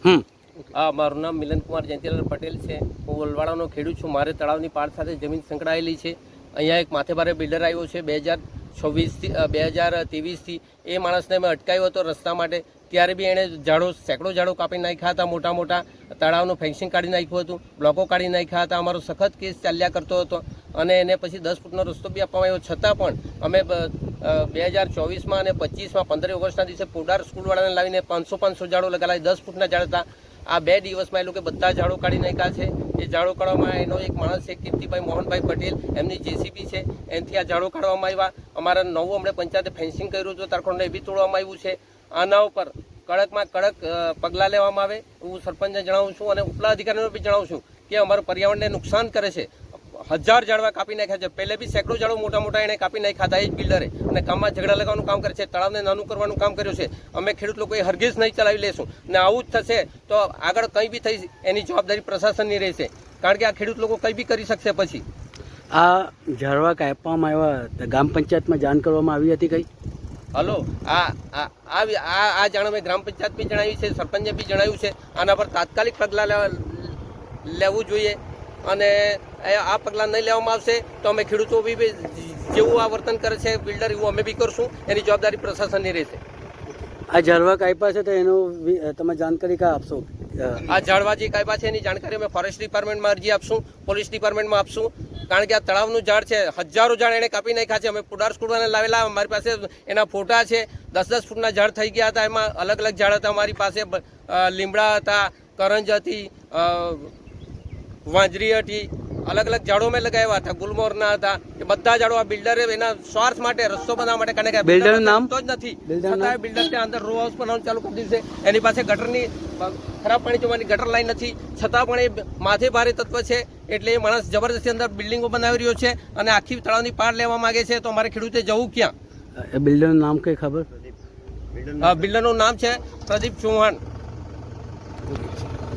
મારું નામ મિલનકુમાર જયંતિલાલ પટેલ છે. હું વલવાડાનો ખેડૂત છું. મારે તળાવની પાળ સાથે જમીન સંકળાયેલી છે. અહીંયા એક માથેભારે બિલ્ડર આવ્યો છે 2023થી. એ માણસને મેં અટકાવ્યો હતો રસ્તા માટે. ત્યારે બી એણે સેંકડો ઝાડો કાપી નાખ્યા હતા. મોટા મોટા તળાવનું ફેન્સિંગ કાઢી નાખ્યું હતું, બ્લોકો કાઢી નાખ્યા હતા. અમારો સખત કેસ ચાલ્યા કરતો હતો અને એને પછી 10 ફૂટનો રસ્તો બી આપવામાં આવ્યો. છતાં પણ અમે 2024માં અને 25માં 15 ઓગસ્ટના દિવસે પોડાર સ્કૂલવાળાને લાવીને 500 ઝાડો લગાવી 10 ફૂટના ઝાડ હતા. આ 2 દિવસમાં એ લોકો બધા ઝાડો કાઢી નાખ્યા છે. એ ઝાડો કાઢવામાં એનો એક માણસ છે કીર્તિભાઈ મોહનભાઈ પટેલ, એમની જેસીબી છે, એનાથી આ ઝાડો કાઢવામાં આવ્યા. અમારા નવું હમણાં પંચાયતે ફેન્સિંગ કર્યું હતું, તારખંડને એ બી તોડવામાં આવ્યું છે. આના ઉપર કડકમાં કડક પગલાં લેવામાં આવે હું સરપંચને જણાવું છું અને ઉપલા અધિકારીઓને બી જણાવું છું કે અમારું પર્યાવરણને નુકસાન કરે છે. 1000 ઝાડવા કાપી નાખ્યા છે. પહેલે બી સેંકડો ઝાડો મોટા મોટા એણે કાપી નાખ્યા હતા એ જ બિલ્ડરે, અને કામમાં ઝઘડા લગાવવાનું કામ કરે છે, તળાવને નાનું કરવાનું કામ કર્યું છે. અમે ખેડૂત લોકોએ હરગીઝ નહીં ચલાવી લેશું ને આવું જ થશે તો આગળ કંઈ બી થઈ એની જવાબદારી પ્રશાસનની રહેશે, કારણ કે આ ખેડૂત લોકો કંઈ બી કરી શકશે. પછી આ ઝાડવા કાપવામાં આવ્યા ગ્રામ પંચાયતમાં જાણ કરવામાં આવી હતી કઈ? હલો, આ જાણ અમે ગ્રામ પંચાયત બી જણાવી છે, સરપંચે બી જણાવ્યું છે. આના પર તાત્કાલિક પગલાં લેવું જોઈએ અને આ પગલાં નહીં લેવામાં આવશે તો અમે ખેડૂતો બી જેવું આ વર્તન કરે છે બિલ્ડર એવું અમે બી કરશું. એની જવાબદારી પ્રશાસનની રહેશે. આ ઝાડવા કાપ્યા છે તો એનું તમે જાણકારી ક્યાં આપશો? આ ઝાડવા જે કાપ્યા છે એની જાણકારી અમે ફોરેસ્ટ ડિપાર્ટમેન્ટમાં અરજી આપશું, પોલીસ ડિપાર્ટમેન્ટમાં આપશું, કારણ કે આ તળાવનું ઝાડ છે. હજારો ઝાડ એને કાપી નાખ્યા છે. અમે પુડાર સ્કૂલવાળાને લાવેલા, અમારી પાસે એના ફોટા છે. 10 ફૂટના ઝાડ થઈ ગયા હતા. એમાં અલગ અલગ ઝાડ હતા અમારી પાસે. લીમડા હતા, કરંજ હતી, વાંજરી હતી, અલગ અલગ ઝાડો મેં લગાવ્યા હતા, ગુલમોરના હતા. એ બધા ઝાડો આ બિલ્ડરે એના સ્વાર્થ માટે રસ્તો બનાવવા માટે કારણે બિલ્ડરનું નામ તો જ નથી, છતાં બિલ્ડર ત્યાં અંદર રો હાઉસ બનાવવાનું ચાલુ કરી દીધું છે. એની પાસે ગટરની ખરાબ પાણી જવાની ગટર લાઈન નથી, છતાં પણ એ માથે ભારે તત્વ છે. એટલે એ માણસ જબરદસ્તી અંદર બિલ્ડિંગો બનાવી રહ્યો છે અને આખી તળાવની પાર લેવા માંગે છે. તો અમારે ખેડૂતે જવું ક્યાં? બિલ્ડરનું નામ કઈ ખબર? બિલ્ડરનું નામ છે પ્રદીપ ચૌહાણ.